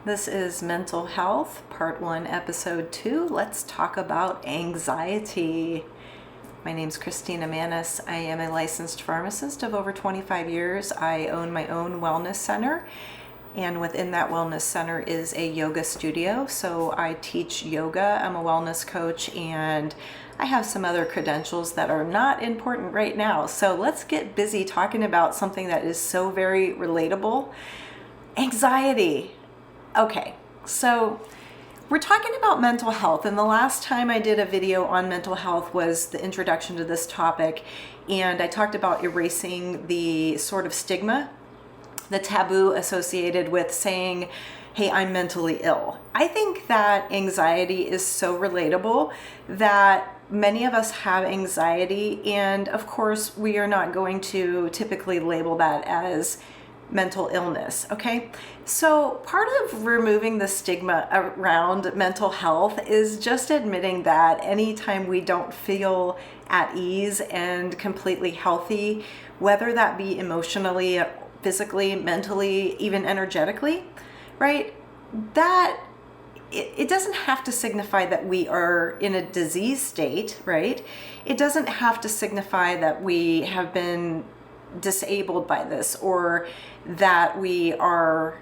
This is Mental Health, Part 1, Episode 2. Let's talk about anxiety. My name's Christina Manis. I am a licensed pharmacist of over 25 years. I own my own wellness center, and within that wellness center is a yoga studio. So I teach yoga, I'm a wellness coach, and I have some other credentials that are not important right now. So let's get busy talking about something that is so very relatable. Anxiety. Okay, so we're talking about mental health, and the last time I did a video on mental health was the introduction to this topic, and I talked about erasing the sort of stigma, the taboo associated with saying, hey, I'm mentally ill. I think that anxiety is so relatable that many of us have anxiety, and of course we are not going to typically label that as mental illness, okay? So part of removing the stigma around mental health is just admitting that anytime we don't feel at ease and completely healthy, whether that be emotionally, physically, mentally, even energetically, right? That it doesn't have to signify that we are in a disease state, right? It doesn't have to signify that we have been disabled by this or that we are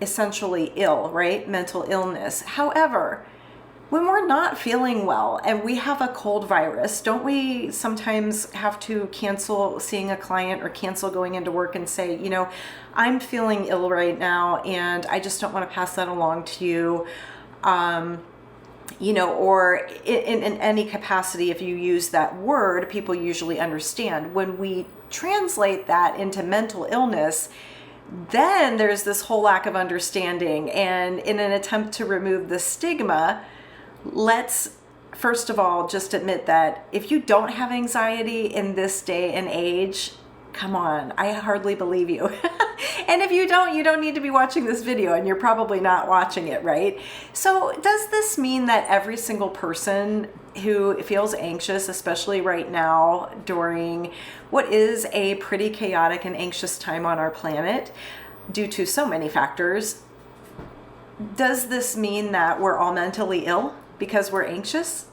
essentially ill, right? Mental illness. However, when we're not feeling well and we have a cold virus, don't we sometimes have to cancel seeing a client or cancel going into work and say, I'm feeling ill right now and I just don't want to pass that along to you. Or in any capacity, if you use that word, people usually understand. When we translate that into mental illness, then there's this whole lack of understanding. And in an attempt to remove the stigma, let's first of all just admit that if you don't have anxiety in this day and age, come on, I hardly believe you. And if you don't need to be watching this video, and you're probably not watching it, right? So does this mean that every single person who feels anxious, especially right now during what is a pretty chaotic and anxious time on our planet due to so many factors, does this mean that we're all mentally ill because we're anxious?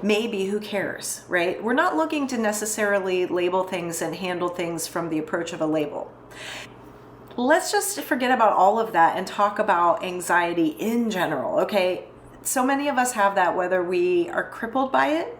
Maybe, who cares, right? We're not looking to necessarily label things and handle things from the approach of a label. Let's just forget about all of that and talk about anxiety in general, okay? So many of us have that, whether we are crippled by it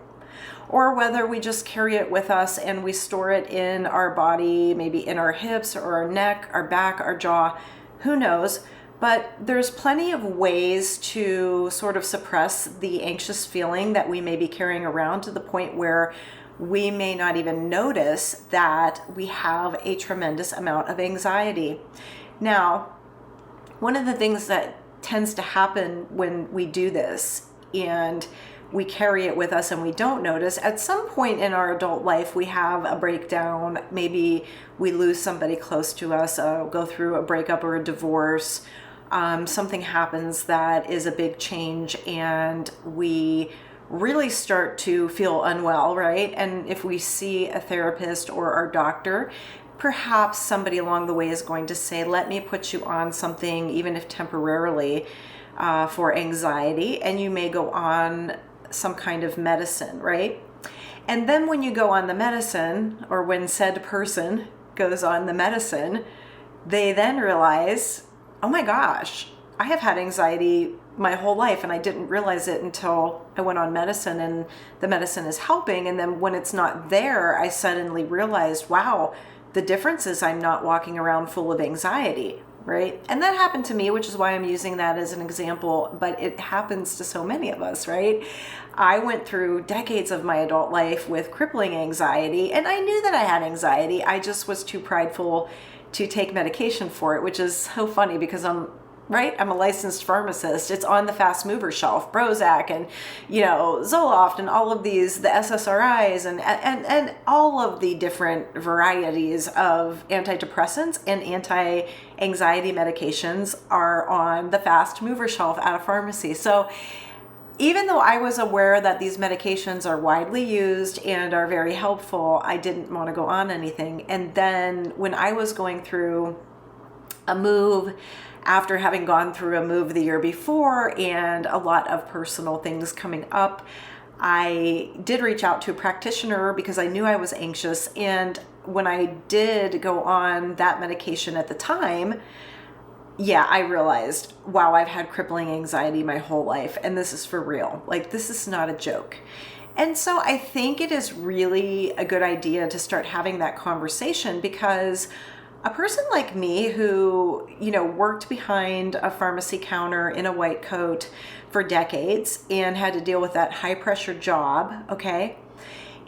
or whether we just carry it with us and we store it in our body, maybe in our hips or our neck, our back, our jaw, who knows? But there's plenty of ways to sort of suppress the anxious feeling that we may be carrying around to the point where we may not even notice that we have a tremendous amount of anxiety. Now, one of the things that tends to happen when we do this and we carry it with us and we don't notice, at some point in our adult life, we have a breakdown. Maybe we lose somebody close to us, go through a breakup or a divorce. Something happens that is a big change and we really start to feel unwell, right? And if we see a therapist or our doctor, perhaps somebody along the way is going to say, let me put you on something, even if temporarily, for anxiety, and you may go on some kind of medicine, right? And then when you go on the medicine, or when said person goes on the medicine, they then realize, oh my gosh, I have had anxiety my whole life and I didn't realize it until I went on medicine and the medicine is helping. And then when it's not there, I suddenly realized, wow, the difference is I'm not walking around full of anxiety, right? And that happened to me, which is why I'm using that as an example, but it happens to so many of us, right? I went through decades of my adult life with crippling anxiety, and I knew that I had anxiety. I just was too prideful to take medication for it, which is so funny because I'm a licensed pharmacist. It's on the fast mover shelf, Prozac and, Zoloft and all of these, the SSRIs and all of the different varieties of antidepressants and anti-anxiety medications are on the fast mover shelf at a pharmacy. So even though I was aware that these medications are widely used and are very helpful, I didn't want to go on anything. And then when I was going through a move after having gone through a move the year before and a lot of personal things coming up. I did reach out to a practitioner because I knew I was anxious. And when I did go on that medication at the time, yeah, I realized, wow, I've had crippling anxiety my whole life, and this is for real. Like, this is not a joke. And so I think it is really a good idea to start having that conversation, because a person like me who, worked behind a pharmacy counter in a white coat for decades and had to deal with that high pressure job, okay,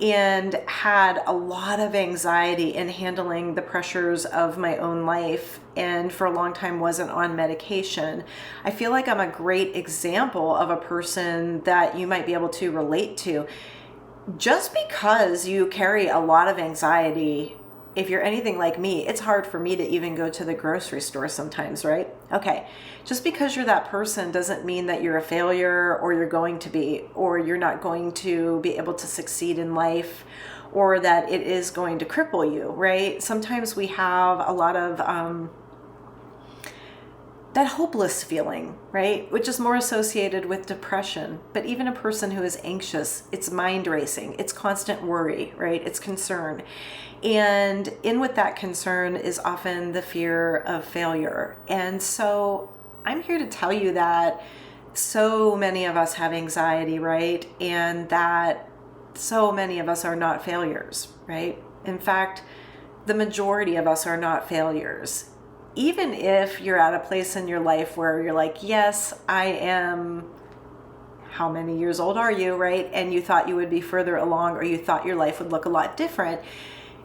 and had a lot of anxiety in handling the pressures of my own life, and for a long time wasn't on medication. I feel like I'm a great example of a person that you might be able to relate to. Just because you carry a lot of anxiety, if you're anything like me, it's hard for me to even go to the grocery store sometimes, right? Okay, just because you're that person doesn't mean that you're a failure, or you're going to be, or you're not going to be able to succeed in life, or that it is going to cripple you, right? Sometimes we have a lot of that hopeless feeling, right? Which is more associated with depression. But even a person who is anxious, it's mind racing, it's constant worry, right? It's concern. And in with that concern is often the fear of failure. And so I'm here to tell you that so many of us have anxiety, right? And that so many of us are not failures, right? In fact, the majority of us are not failures. Even if you're at a place in your life where you're like, yes, I am, how many years old are you, right? And you thought you would be further along, or you thought your life would look a lot different,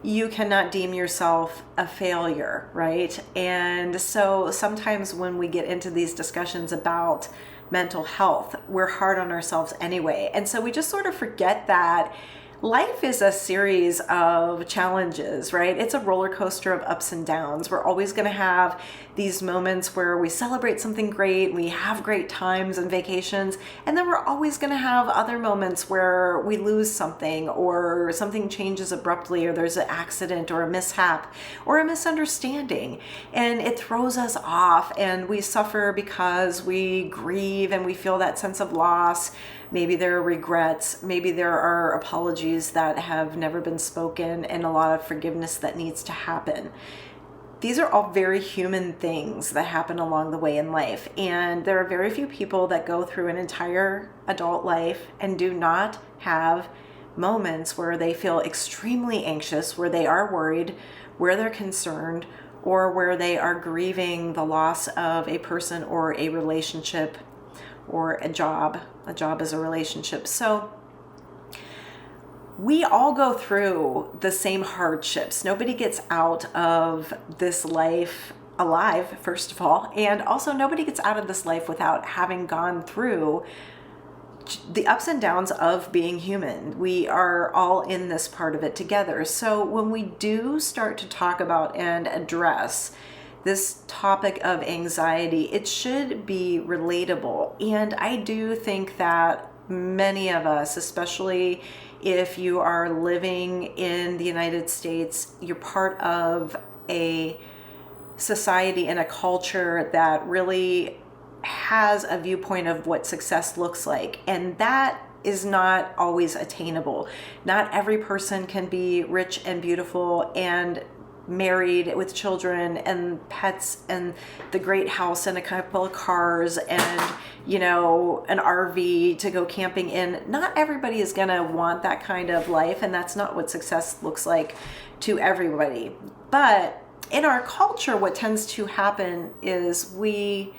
you cannot deem yourself a failure, right? And so sometimes when we get into these discussions about mental health, we're hard on ourselves anyway. And so we just sort of forget that life is a series of challenges, right? It's a roller coaster of ups and downs. We're always going to have these moments where we celebrate something great, we have great times and vacations, and then we're always going to have other moments where we lose something, or something changes abruptly, or there's an accident or a mishap or a misunderstanding, and it throws us off, and we suffer because we grieve and we feel that sense of loss. Maybe there are regrets, maybe there are apologies that have never been spoken, and a lot of forgiveness that needs to happen. These are all very human things that happen along the way in life, and there are very few people that go through an entire adult life and do not have moments where they feel extremely anxious, where they are worried, where they're concerned, or where they are grieving the loss of a person or a relationship or a job. A job is a relationship. So we all go through the same hardships. Nobody gets out of this life alive, first of all, and also nobody gets out of this life without having gone through the ups and downs of being human. We are all in this part of it together. So when we do start to talk about and address this topic of anxiety, it should be relatable. And I do think that many of us, especially if you are living in the United States, you're part of a society and a culture that really has a viewpoint of what success looks like. And that is not always attainable. Not every person can be rich and beautiful and married with children and pets and the great house and a couple of cars and, an RV to go camping in. Not everybody is going to want that kind of life, and that's not what success looks like to everybody. But in our culture, what tends to happen is we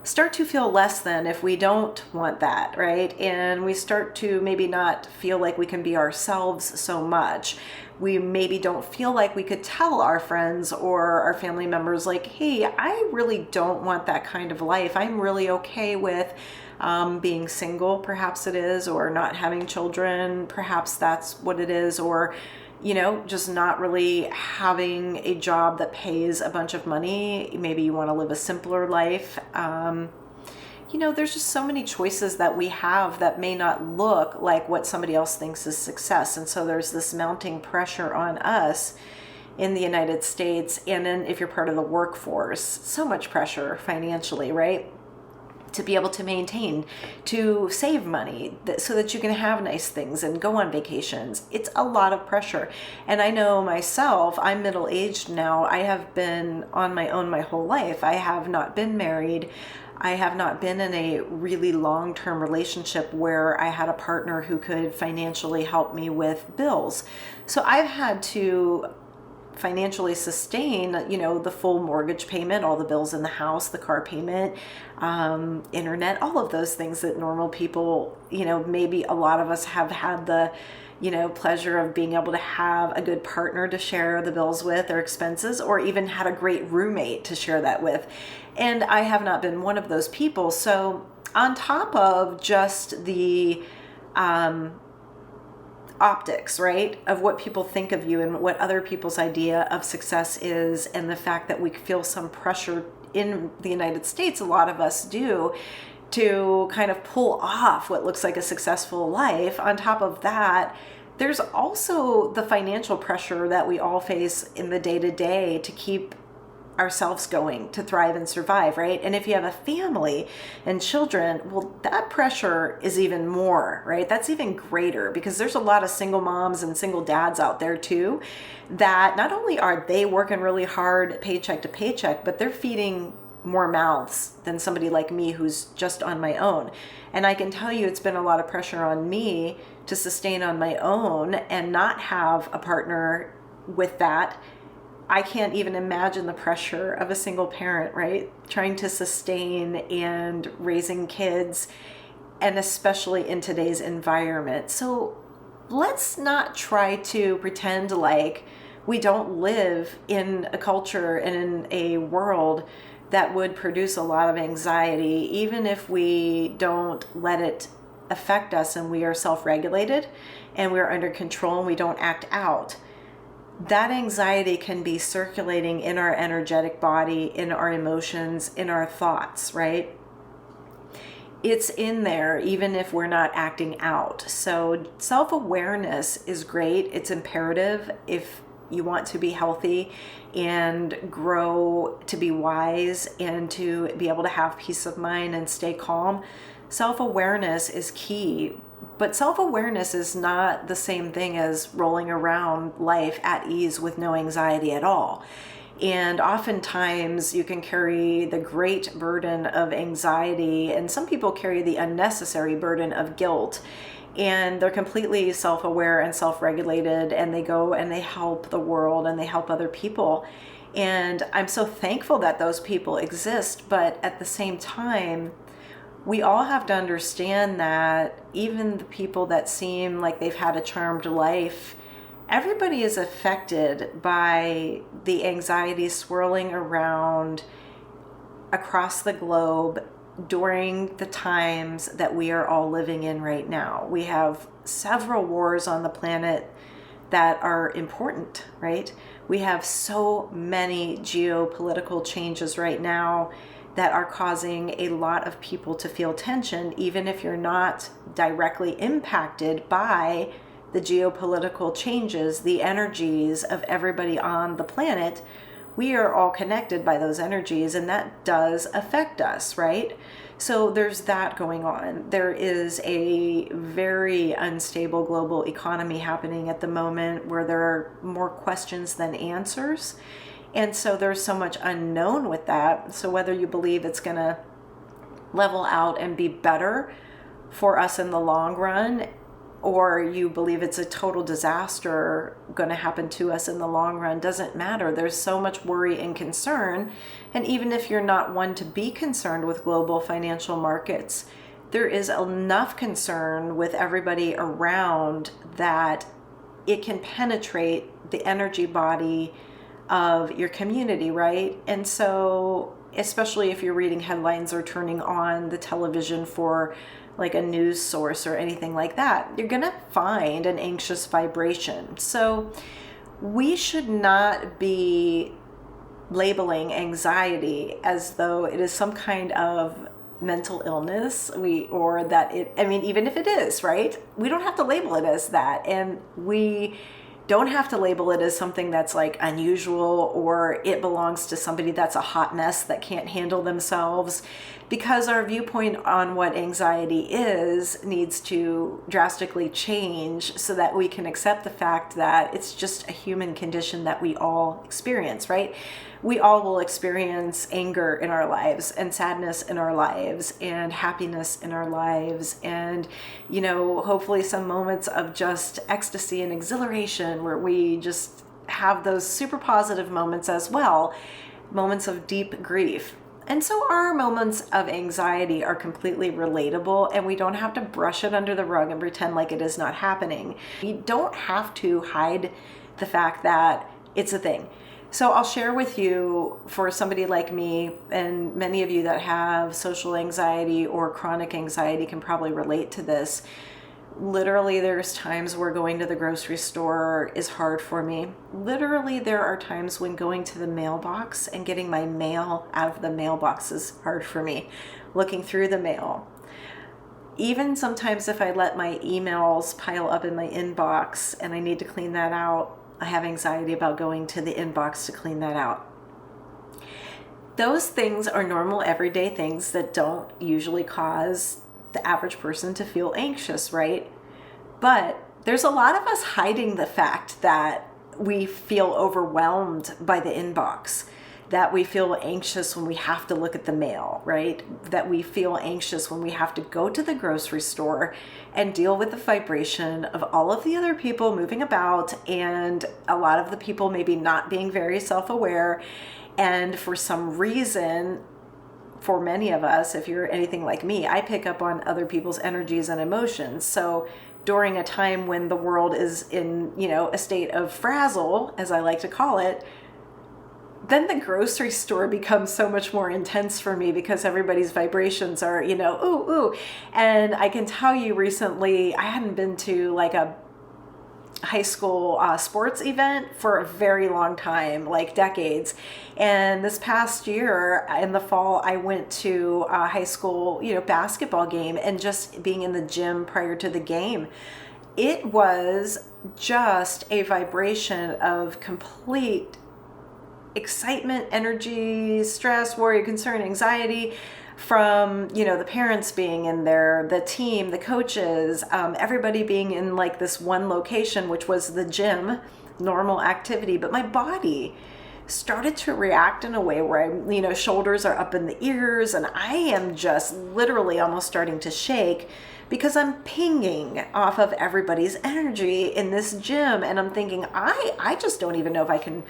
start to feel less than if we don't want that, right? And we start to maybe not feel like we can be ourselves so much. We maybe don't feel like we could tell our friends or our family members like, hey, I really don't want that kind of life. I'm really okay with being single, perhaps it is, or not having children, perhaps that's what it is, or just not really having a job that pays a bunch of money. Maybe you want to live a simpler life. There's just so many choices that we have that may not look like what somebody else thinks is success. And so there's this mounting pressure on us in the United States. And then if you're part of the workforce, so much pressure financially, right? To be able to maintain, to save money so that you can have nice things and go on vacations. It's a lot of pressure. And I know myself, I'm middle-aged now. I have been on my own my whole life. I have not been married. I have not been in a really long-term relationship where I had a partner who could financially help me with bills. So I've had to financially sustain, the full mortgage payment, all the bills in the house, the car payment, internet, all of those things that normal people, maybe a lot of us have had the, pleasure of being able to have a good partner to share the bills with or expenses, or even had a great roommate to share that with. And I have not been one of those people. So on top of just the, optics, right, of what people think of you and what other people's idea of success is, and the fact that we feel some pressure in the United States, a lot of us do, to kind of pull off what looks like a successful life. On top of that, there's also the financial pressure that we all face in the day-to-day to keep ourselves going, to thrive and survive, right? And if you have a family and children, well, that pressure is even more, right? That's even greater, because there's a lot of single moms and single dads out there too, that not only are they working really hard paycheck to paycheck, but they're feeding more mouths than somebody like me who's just on my own. And I can tell you, it's been a lot of pressure on me to sustain on my own and not have a partner with that. I can't even imagine the pressure of a single parent, right? Trying to sustain and raising kids, and especially in today's environment. So let's not try to pretend like we don't live in a culture and in a world that would produce a lot of anxiety, even if we don't let it affect us and we are self-regulated and we're under control and we don't act out. That anxiety can be circulating in our energetic body, in our emotions, in our thoughts, right? It's in there even if we're not acting out. So self-awareness is great. It's imperative if you want to be healthy and grow to be wise and to be able to have peace of mind and stay calm. Self-awareness is key. But self-awareness is not the same thing as rolling around life at ease with no anxiety at all. And oftentimes you can carry the great burden of anxiety, and some people carry the unnecessary burden of guilt. And they're completely self-aware and self-regulated, and they go and they help the world and they help other people. And I'm so thankful that those people exist. But at the same time, we all have to understand that even the people that seem like they've had a charmed life, everybody is affected by the anxiety swirling around across the globe during the times that we are all living in right now. We have several wars on the planet that are important, right? We have so many geopolitical changes right now that are causing a lot of people to feel tension, even if you're not directly impacted by the geopolitical changes, the energies of everybody on the planet. We are all connected by those energies, and that does affect us, right? So there's that going on. There is a very unstable global economy happening at the moment where there are more questions than answers. And so there's so much unknown with that. So whether you believe it's going to level out and be better for us in the long run, or you believe it's a total disaster going to happen to us in the long run, doesn't matter. There's so much worry and concern. And even if you're not one to be concerned with global financial markets, there is enough concern with everybody around that it can penetrate the energy body of your community, right? And so, especially if you're reading headlines or turning on the television for like a news source or anything like that, you're going to find an anxious vibration. So we should not be labeling anxiety as though it is some kind of mental illness, even if it is, right? We don't have to label it as that. And we don't have to label it as something that's like unusual or it belongs to somebody that's a hot mess that can't handle themselves, because our viewpoint on what anxiety is needs to drastically change so that we can accept the fact that it's just a human condition that we all experience, right? We all will experience anger in our lives and sadness in our lives and happiness in our lives, and hopefully some moments of just ecstasy and exhilaration where we just have those super positive moments as well, moments of deep grief. And so our moments of anxiety are completely relatable, and we don't have to brush it under the rug and pretend like it is not happening. You don't have to hide the fact that it's a thing. So I'll share with you, for somebody like me, and many of you that have social anxiety or chronic anxiety can probably relate to this. Literally, there's times where going to the grocery store is hard for me. Literally, there are times when going to the mailbox and getting my mail out of the mailbox is hard for me, looking through the mail. Even sometimes if I let my emails pile up in my inbox and I need to clean that out, I have anxiety about going to the inbox to clean that out. Those things are normal everyday things that don't usually cause the average person to feel anxious, right? But there's a lot of us hiding the fact that we feel overwhelmed by the inbox, that we feel anxious when we have to look at the mail, right? That we feel anxious when we have to go to the grocery store and deal with the vibration of all of the other people moving about, and a lot of the people maybe not being very self-aware. And for some reason, for many of us, if you're anything like me, I pick up on other people's energies and emotions. So during a time when the world is in, a state of frazzle, as I like to call it, then the grocery store becomes so much more intense for me because everybody's vibrations are, ooh, ooh. And I can tell you recently, I hadn't been to like a high school sports event for a very long time, like decades. And this past year in the fall, I went to a high school, basketball game, and just being in the gym prior to the game, it was just a vibration of complete excitement, energy, stress, worry, concern, anxiety from, the parents being in there, the team, the coaches, everybody being in like this one location, which was the gym, normal activity. But my body started to react in a way where shoulders are up in the ears, and I am just literally almost starting to shake because I'm pinging off of everybody's energy in this gym. And I'm thinking, I just don't even know if I can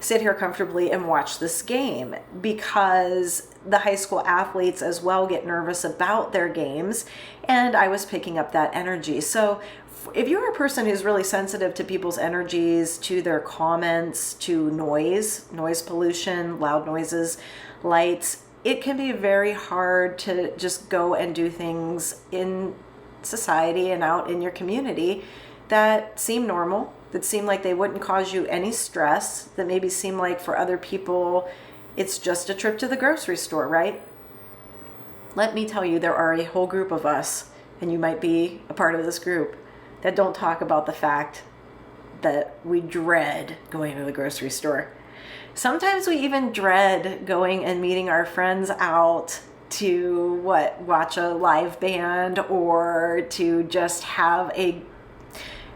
sit here comfortably and watch this game, because the high school athletes as well get nervous about their games, and I was picking up that energy. So if you're a person who's really sensitive to people's energies, to their comments, to noise pollution, loud noises, lights, it can be very hard to just go and do things in society and out in your community that seem normal, that seem like they wouldn't cause you any stress, that maybe seem like for other people it's just a trip to the grocery store, right? Let me tell you, there are a whole group of us, and you might be a part of this group, that don't talk about the fact that we dread going to the grocery store. Sometimes we even dread going and meeting our friends out to watch a live band, or to just have a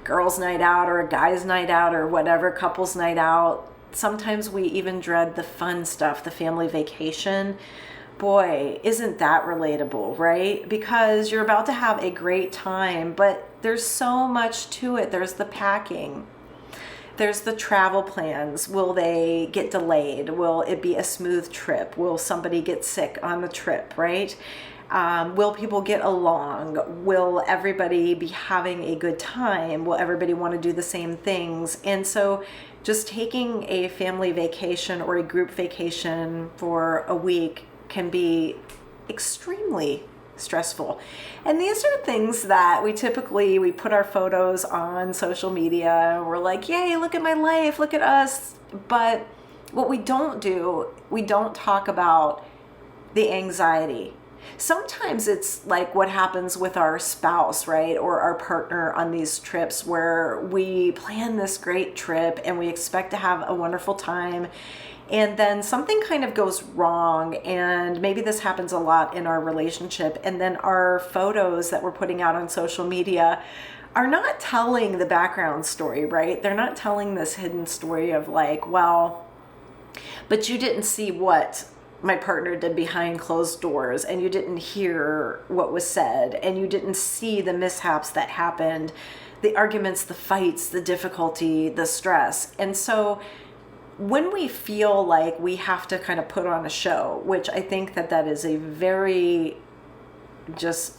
girls' night out or a guy's night out or whatever, couples' night out. Sometimes we even dread the fun stuff, the family vacation. Boy, isn't that relatable, right? Because you're about to have a great time, but there's so much to it. There's the packing. There's the travel plans. Will they get delayed? Will it be a smooth trip? Will somebody get sick on the trip, right? Will people get along? Will everybody be having a good time? Will everybody want to do the same things? And so just taking a family vacation or a group vacation for a week can be extremely stressful. And these are things that we put our photos on social media. We're like, yay, look at my life, look at us. But what we don't do, we don't talk about the anxiety. Sometimes it's like what happens with our spouse, right? Or our partner on these trips where we plan this great trip and we expect to have a wonderful time. And then something kind of goes wrong. And maybe this happens a lot in our relationship. And then our photos that we're putting out on social media are not telling the background story, right? They're not telling this hidden story of like, well, but you didn't see what my partner did behind closed doors, and you didn't hear what was said, and you didn't see the mishaps that happened, the arguments, the fights, the difficulty, the stress. And so when we feel like we have to kind of put on a show, which I think that is a very just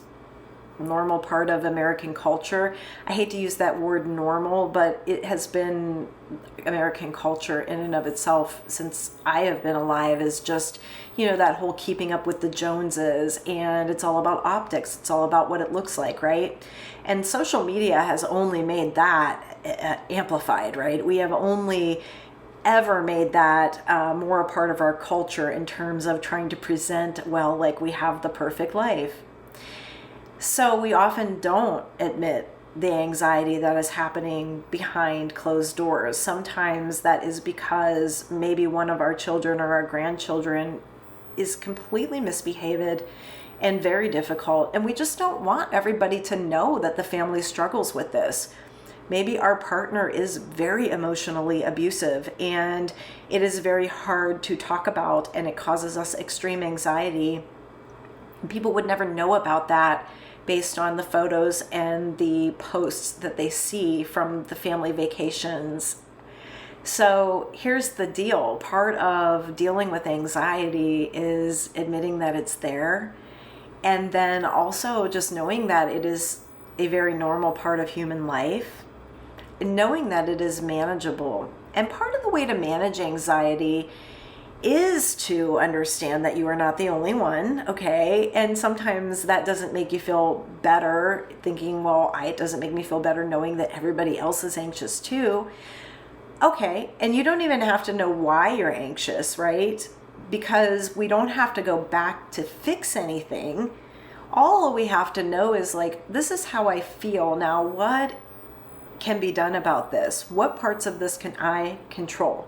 normal part of American culture. I hate to use that word normal, but it has been American culture in and of itself since I have been alive, is just, that whole keeping up with the Joneses, and it's all about optics. It's all about what it looks like, right? And social media has only made that amplified, right? We have only ever made that more a part of our culture in terms of trying to present, well, like we have the perfect life. So we often don't admit the anxiety that is happening behind closed doors. Sometimes that is because maybe one of our children or our grandchildren is completely misbehaved and very difficult, and we just don't want everybody to know that the family struggles with this. Maybe our partner is very emotionally abusive and it is very hard to talk about, and it causes us extreme anxiety. People would never know about that based on the photos and the posts that they see from the family vacations. So here's the deal. Part of dealing with anxiety is admitting that it's there, and then also just knowing that it is a very normal part of human life, and knowing that it is manageable. And part of the way to manage anxiety is to understand that you are not the only one, okay? And sometimes that doesn't make you feel better, thinking, well, it doesn't make me feel better knowing that everybody else is anxious too. Okay, and you don't even have to know why you're anxious, right? Because we don't have to go back to fix anything. All we have to know is like, this is how I feel. Now, what can be done about this? What parts of this can I control?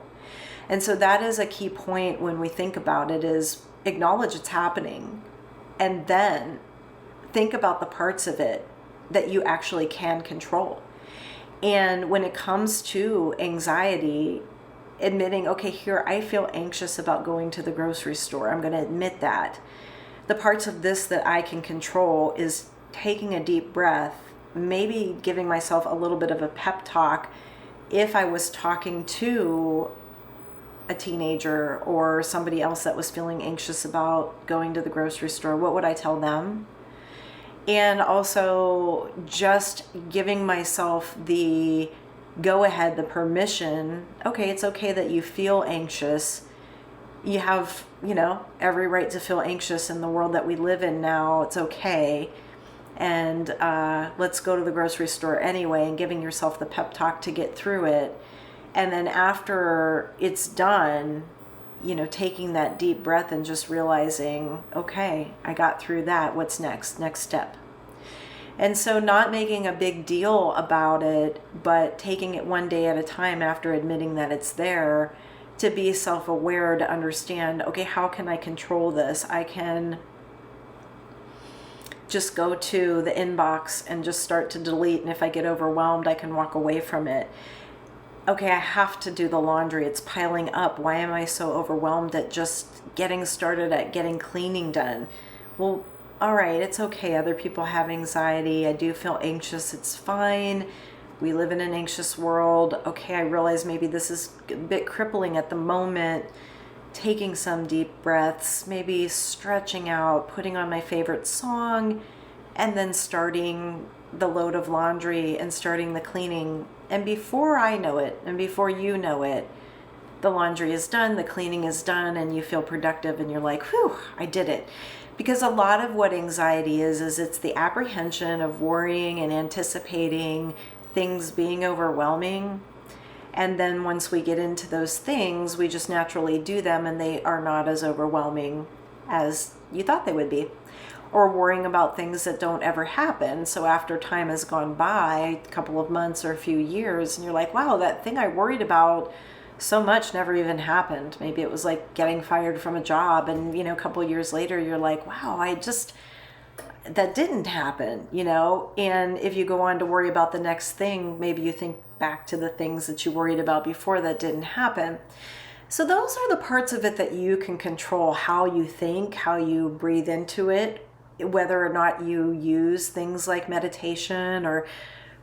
And so that is a key point when we think about it, is acknowledge it's happening, and then think about the parts of it that you actually can control. And when it comes to anxiety, admitting, okay, here, I feel anxious about going to the grocery store. I'm going to admit that. The parts of this that I can control is taking a deep breath, maybe giving myself a little bit of a pep talk. If I was talking to a teenager or somebody else that was feeling anxious about going to the grocery store, what would I tell them? And also just giving myself the go ahead, the permission. Okay, it's okay that you feel anxious. You have, every right to feel anxious in the world that we live in now. It's okay. And let's go to the grocery store anyway, and giving yourself the pep talk to get through it. And then after it's done, taking that deep breath and just realizing, okay, I got through that. What's next? Next step. And so not making a big deal about it, but taking it one day at a time after admitting that it's there, to be self-aware, to understand, okay, how can I control this? I can just go to the inbox and just start to delete. And if I get overwhelmed, I can walk away from it. Okay, I have to do the laundry. It's piling up. Why am I so overwhelmed at just getting started at getting cleaning done? Well, all right, it's okay. Other people have anxiety. I do feel anxious. It's fine. We live in an anxious world. Okay, I realize maybe this is a bit crippling at the moment. Taking some deep breaths, maybe stretching out, putting on my favorite song, and then starting the load of laundry and starting the cleaning. And before I know it, and before you know it, the laundry is done, the cleaning is done, and you feel productive, and you're like, whew, I did it. Because a lot of what anxiety is it's the apprehension of worrying and anticipating things being overwhelming. And then once we get into those things, we just naturally do them, and they are not as overwhelming as, you thought they would be. Or worrying about things that don't ever happen. So after time has gone by, a couple of months or a few years, and you're like, wow, that thing I worried about so much never even happened. Maybe it was like getting fired from a job, and a couple of years later you're like, wow, that didn't happen. And if you go on to worry about the next thing, maybe you think back to the things that you worried about before that didn't happen. So those are the parts of it that you can control: how you think, how you breathe into it, whether or not you use things like meditation or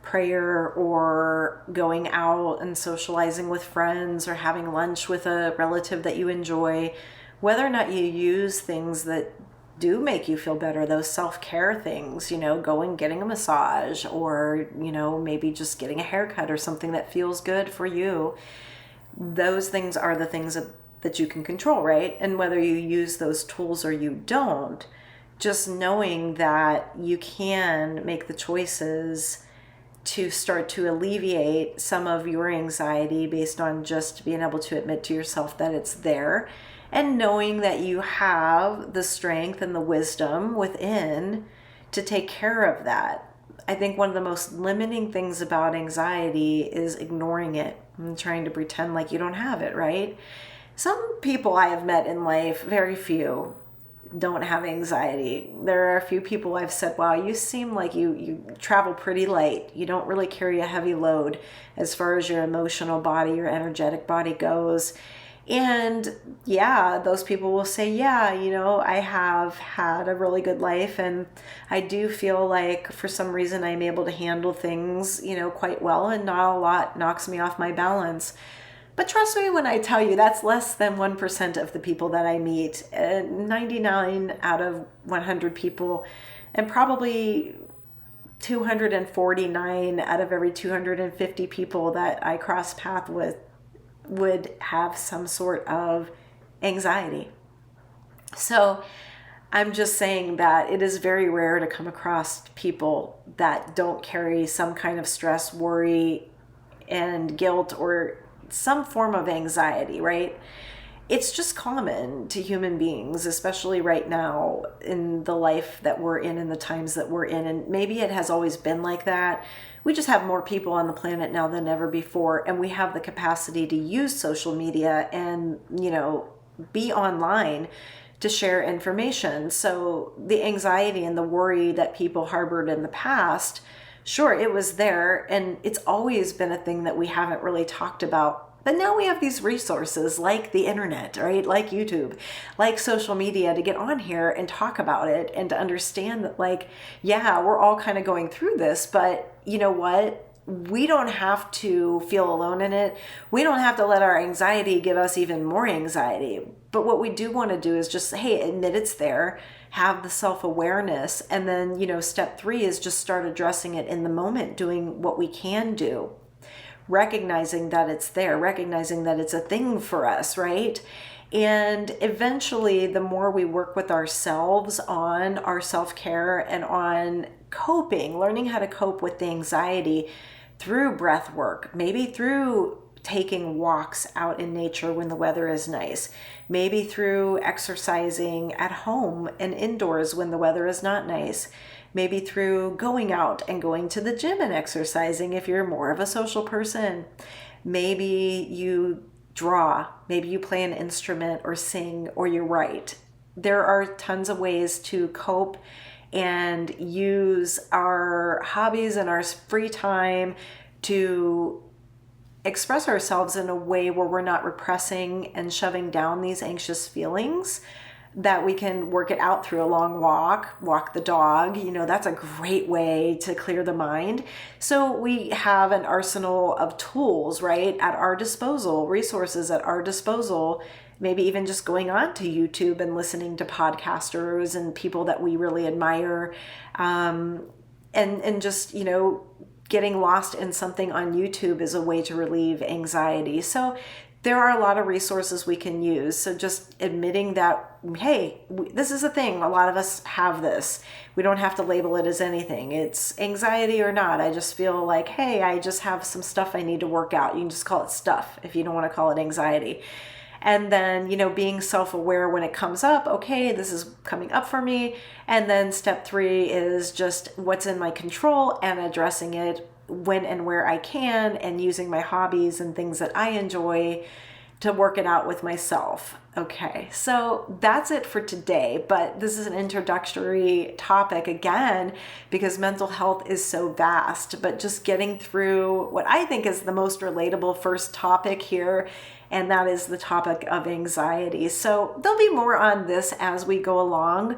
prayer or going out and socializing with friends or having lunch with a relative that you enjoy, whether or not you use things that do make you feel better, those self-care things, going, getting a massage, or, maybe just getting a haircut or something that feels good for you. Those things are the things that you can control, right? And whether you use those tools or you don't, just knowing that you can make the choices to start to alleviate some of your anxiety based on just being able to admit to yourself that it's there, and knowing that you have the strength and the wisdom within to take care of that. I think one of the most limiting things about anxiety is ignoring it and trying to pretend like you don't have it, right? Some people I have met in life, very few, don't have anxiety. There are a few people I've said, wow, you seem like you travel pretty light. You don't really carry a heavy load as far as your emotional body, your energetic body goes. And yeah, those people will say, yeah, I have had a really good life, and I do feel like for some reason I'm able to handle things, quite well, and not a lot knocks me off my balance. But trust me when I tell you, that's less than 1% of the people that I meet. 99 out of 100 people, and probably 249 out of every 250 people that I cross path with would have some sort of anxiety. So I'm just saying that it is very rare to come across people that don't carry some kind of stress, worry, and guilt, or some form of anxiety, right? It's just common to human beings, especially right now in the life that we're in the times that we're in. And maybe it has always been like that. We just have more people on the planet now than ever before. And we have the capacity to use social media and, be online to share information. So the anxiety and the worry that people harbored in the past, sure, it was there, and it's always been a thing that we haven't really talked about. But now we have these resources like the internet, right? Like YouTube, like social media, to get on here and talk about it and to understand that, like, yeah, we're all kind of going through this, but you know what? We don't have to feel alone in it. We don't have to let our anxiety give us even more anxiety. But what we do want to do is just, hey, admit it's there, have the self-awareness, and then, step 3 is just start addressing it in the moment, doing what we can do, recognizing that it's there, recognizing that it's a thing for us, right? And eventually, the more we work with ourselves on our self-care and on coping, learning how to cope with the anxiety through breath work, maybe through taking walks out in nature when the weather is nice, maybe through exercising at home and indoors when the weather is not nice, maybe through going out and going to the gym and exercising if you're more of a social person. Maybe you draw, maybe you play an instrument or sing, or you write. There are tons of ways to cope and use our hobbies and our free time to express ourselves in a way where we're not repressing and shoving down these anxious feelings, that we can work it out through a long walk the dog. That's a great way to clear the mind. So we have an arsenal of tools, right, at our disposal, resources at our disposal, maybe even just going on to YouTube and listening to podcasters and people that we really admire, and just, getting lost in something on YouTube is a way to relieve anxiety. So there are a lot of resources we can use. So just admitting that, hey, this is a thing. A lot of us have this. We don't have to label it as anything. It's anxiety or not. I just feel like, hey, I just have some stuff I need to work out. You can just call it stuff if you don't want to call it anxiety. And then, being self-aware when it comes up. Okay, this is coming up for me. And then step 3 is just what's in my control and addressing it when and where I can, and using my hobbies and things that I enjoy to work it out with myself. Okay, so that's it for today, but this is an introductory topic again, because mental health is so vast, but just getting through what I think is the most relatable first topic here, and that is the topic of anxiety. So there'll be more on this as we go along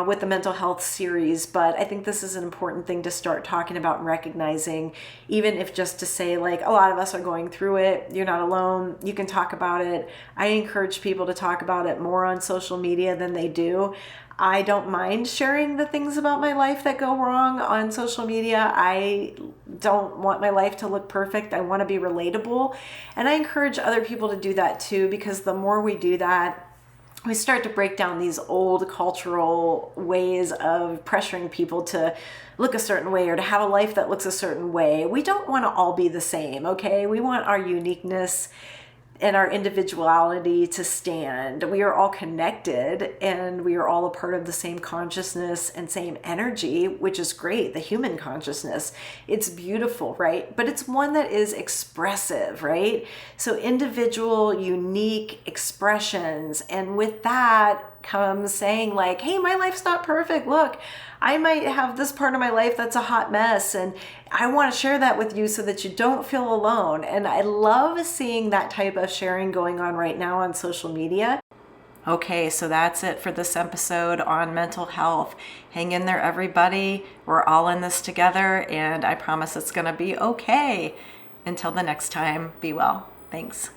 with the mental health series, but I think this is an important thing to start talking about and recognizing, even if just to say, like, a lot of us are going through it. You're not alone. You can talk about it. I encourage people to talk about it more on social media than they do. I don't mind sharing the things about my life that go wrong on social media. I don't want my life to look perfect. I want to be relatable. And I encourage other people to do that too, because the more we do that, we start to break down these old cultural ways of pressuring people to look a certain way or to have a life that looks a certain way. We don't want to all be the same, okay? We want our uniqueness and our individuality to stand. We are all connected, and we are all a part of the same consciousness and same energy, which is great, the human consciousness. It's beautiful, right? But it's one that is expressive, right? So individual, unique expressions. And with that comes saying, like, hey, my life's not perfect. Look, I might have this part of my life that's a hot mess, and I want to share that with you so that you don't feel alone. And I love seeing that type of sharing going on right now on social media. Okay, so that's it for this episode on mental health. Hang in there, everybody. We're all in this together, and I promise it's going to be okay. Until the next time, be well. Thanks.